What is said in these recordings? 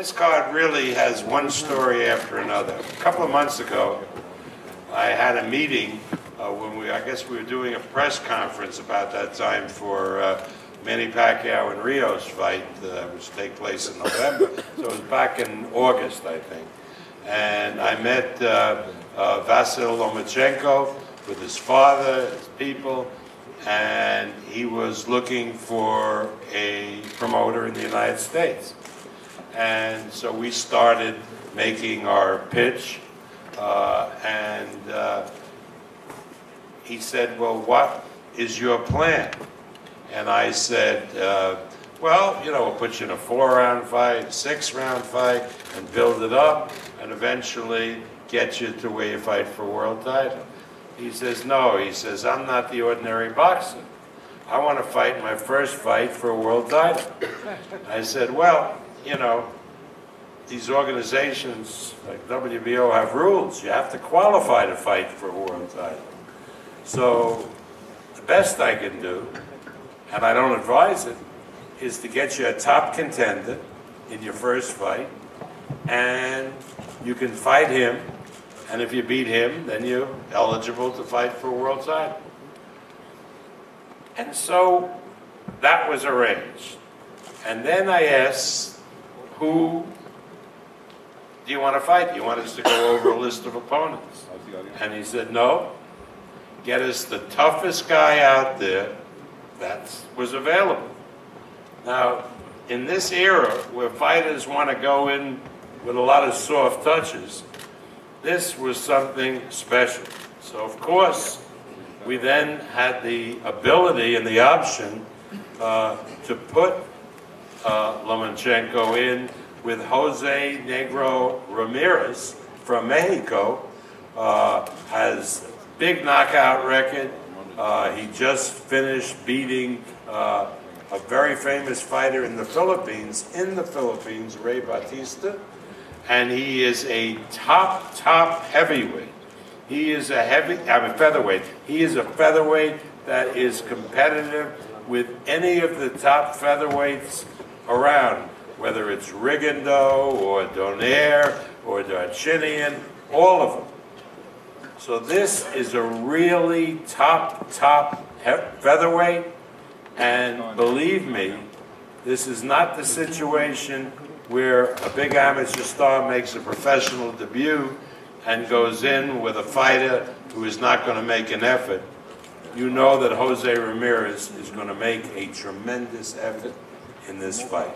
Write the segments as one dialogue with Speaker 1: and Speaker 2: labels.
Speaker 1: this card really has one story after another. A couple of months ago, I had a meeting when I guess we were doing a press conference about that time for Manny Pacquiao and Rio's fight, which take place in November. So it was back in August, I think. And I met Vasyl Lomachenko with his father, his people, and he was looking for a promoter in the United States. And so we started making our pitch, and he said, well, what is your plan? And I said, well, you know, we'll put you in a 4-round fight, 6-round fight, and build it up, and eventually get you to where you fight for a world title. He says, no, he says, I'm not the ordinary boxer. I want to fight my first fight for a world title. I said, well, you know, these organizations like WBO have rules. You have to qualify to fight for a world title. So the best I can do, and I don't advise it, is to get you a top contender in your first fight, and you can fight him, and if you beat him, then you're eligible to fight for a world title. And so that was arranged. And then I asked, who do you want to fight? Do you want us to go over a list of opponents? And he said, no, get us the toughest guy out there that was available. Now, in this era where fighters want to go in with a lot of soft touches, this was something special. So, of course, we then had the ability and the option to put Lomachenko in with Jose Negro Ramirez from Mexico. Has big knockout record. He just finished beating a very famous fighter in the Philippines, Ray Batista. And he is a top heavyweight. He is a featherweight. He is a featherweight that is competitive with any of the top featherweights around, whether it's Rigondeaux or Donaire or Darchinian, all of them. So this is a really top featherweight, and believe me, this is not the situation where a big amateur star makes a professional debut and goes in with a fighter who is not going to make an effort. You know that Jose Ramirez is going to make a tremendous effort in this fight.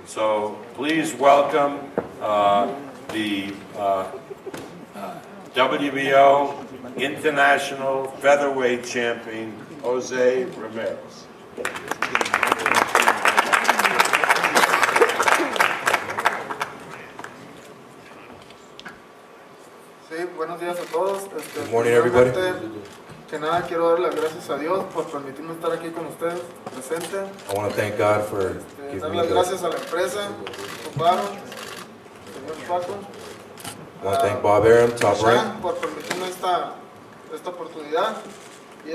Speaker 1: So please welcome the WBO International Featherweight Champion, Jose Ramirez.
Speaker 2: Sí, buenos días a todos.
Speaker 3: Good morning, everybody.
Speaker 2: Que nada, quiero dar las gracias a Dios por permitirme estar aquí con ustedes, presente.
Speaker 3: I want to thank God for giving
Speaker 2: Dar
Speaker 3: me
Speaker 2: las
Speaker 3: the...
Speaker 2: gracias a la empresa, Encore, señor Paco.
Speaker 3: I want to thank Bob Aram, Top Rank.
Speaker 2: Por permitirme esta oportunidad. Y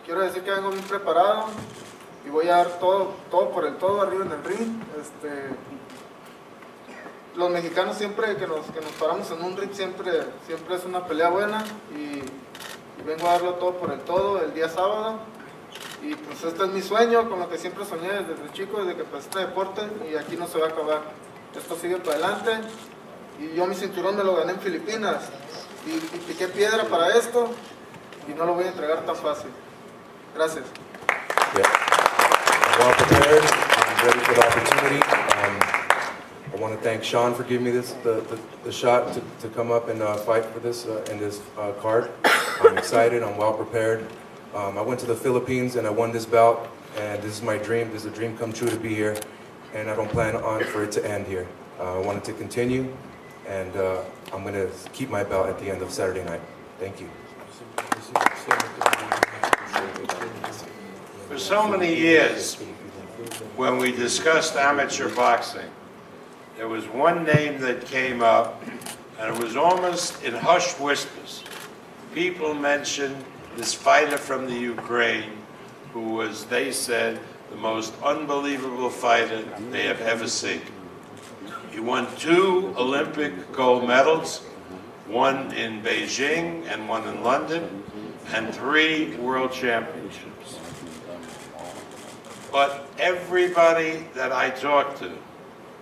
Speaker 2: quiero decir que vengo bien preparado y voy a dar todo por el todo arriba en el ring. Los mexicanos siempre que nos paramos en un ring siempre es una pelea buena y vengo a darlo todo por el todo el día sábado. Y pues este es mi sueño, con lo que siempre soñé desde chico, desde que empecé este deporte, y aquí no se va a acabar. Esto sigue para adelante. Y yo mi cinturón me lo gané en Filipinas y piqué piedra para esto y no lo voy a entregar tan fácil. Gracias.
Speaker 3: Yeah. I'm well prepared. I'm ready for the opportunity. I want to thank Sean for giving me the shot to come up and fight for this in this card. I'm excited. I'm well prepared. I went to the Philippines and I won this bout, and this is my dream. This is a dream come true to be here, and I don't plan on for it to end here. I want it to continue, and I'm going to keep my belt at the end of Saturday night. Thank you.
Speaker 1: For so many years, when we discussed amateur boxing, there was one name that came up, and it was almost in hushed whispers. People mentioned this fighter from the Ukraine who was, they said, the most unbelievable fighter they have ever seen. He won 2 Olympic gold medals, one in Beijing and one in London, and 3 world championships. But everybody that I talked to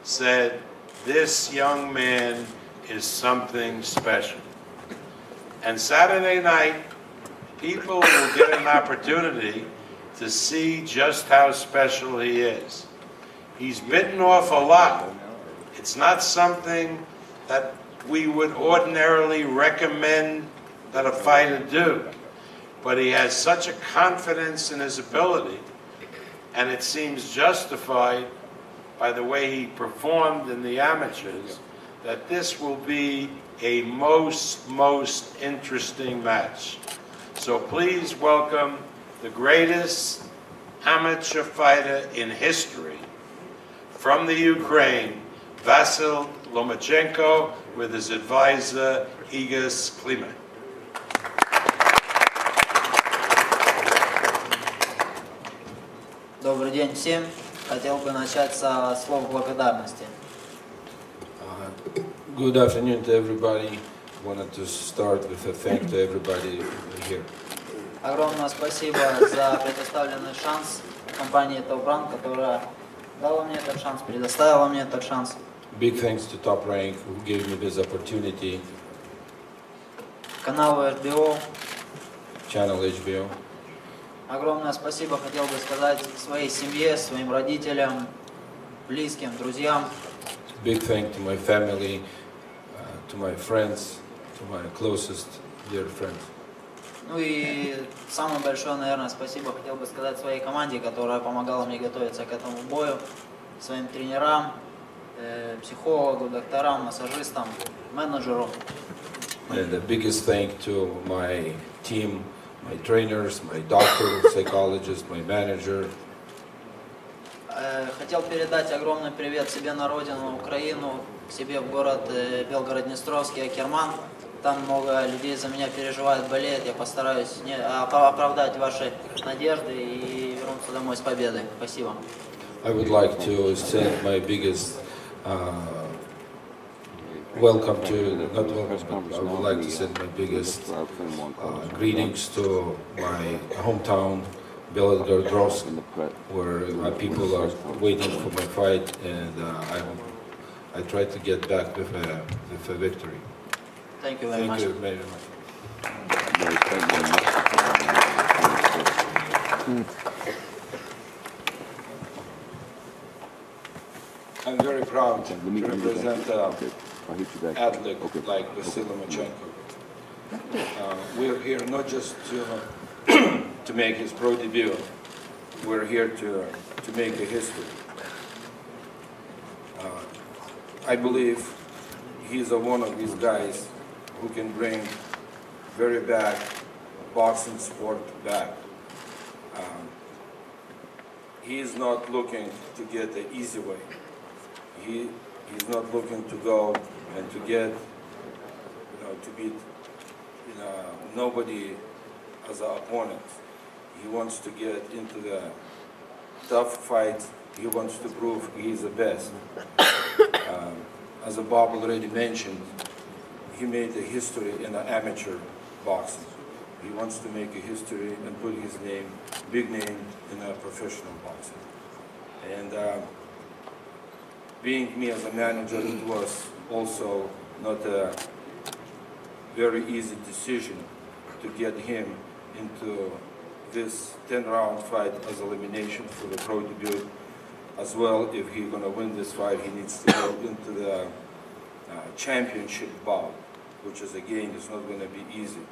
Speaker 1: said, this young man is something special. And Saturday night, people will get an opportunity to see just how special he is. He's bitten off a lot. It's not something that we would ordinarily recommend that a fighter do. But he has such a confidence in his ability, and it seems justified by the way he performed in the amateurs, that this will be a most interesting match. So please welcome the greatest amateur fighter in history from the Ukraine, Vasyl Lomachenko, with his advisor, Igor Kliman.
Speaker 4: Добрый день всем. Хотел бы начать со слов благодарности.
Speaker 5: Good afternoon to everybody. Wanted to start with a thank to everybody here.
Speaker 4: Огромное спасибо за предоставленный шанс компании Top Rank, которая дала мне этот шанс, предоставила мне этот шанс.
Speaker 5: Big thanks to Top Rank who gave me this opportunity.
Speaker 4: Каналу HBO.
Speaker 5: Channel HBO.
Speaker 4: Огромное спасибо хотел бы сказать своей семье, своим родителям, близким, друзьям.
Speaker 5: Big thank to my family, to my friends, to my closest dear friends.
Speaker 4: Ну и самое большое, наверное, спасибо хотел бы сказать своей команде, которая помогала мне готовиться к этому бою, своим тренерам, психологу, докторам, массажистам, менеджеру.
Speaker 5: And the biggest thank to my team, my trainers, my doctor, psychologist, my manager.
Speaker 4: Хотел передать огромный привет себе на родину, Украину, себе в город Белгород-Днестровский, Акерман. Там много людей за меня переживают, болеют. Я постараюсь оправдать ваши надежды и вернуться домой с победой. Спасибо.
Speaker 5: I would like to send my biggest welcome to, not welcome, but I would like to send my biggest greetings to my hometown, Belgorod, where my people are waiting for my fight, and I try to get back with a victory.
Speaker 4: Thank you very much.
Speaker 5: Thank you very much. I'm very proud to represent an athlete like Vasyl Lomachenko. We're here not just to make his pro debut. We're here to make a history. I believe he's one of these guys who can bring very bad boxing sport back. He is not looking to get the easy way. He's not looking to go and to get, to beat, nobody as an opponent. He wants to get into the tough fight. He wants to prove he is the best. As Bob already mentioned, he made a history in amateur boxing. He wants to make a history and put his name, big name, in professional boxing. And being me as a manager, it was also not a very easy decision to get him into this 10-round fight as elimination for the pro debut. As well, if he's going to win this fight, he needs to go into the championship bout, which is, again, is not going to be easy.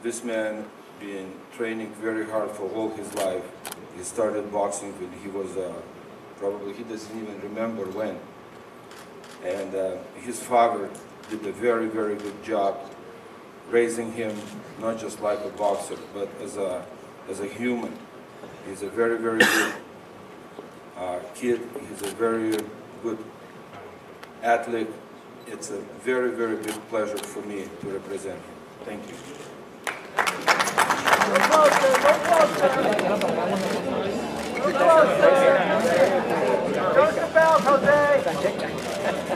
Speaker 5: This man been training very hard for all his life. He started boxing when he was probably, he doesn't even remember when. And his father did a very, very good job raising him, not just like a boxer, but as a human. He's a very, very good kid. He's a very good athlete. It's a very, very big pleasure for me to represent him. Thank you.
Speaker 6: Go to the belt, Jose!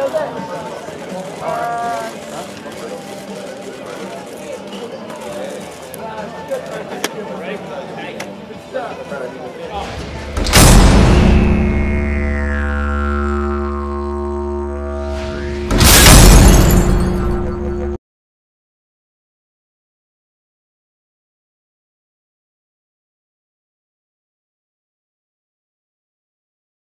Speaker 6: Jose.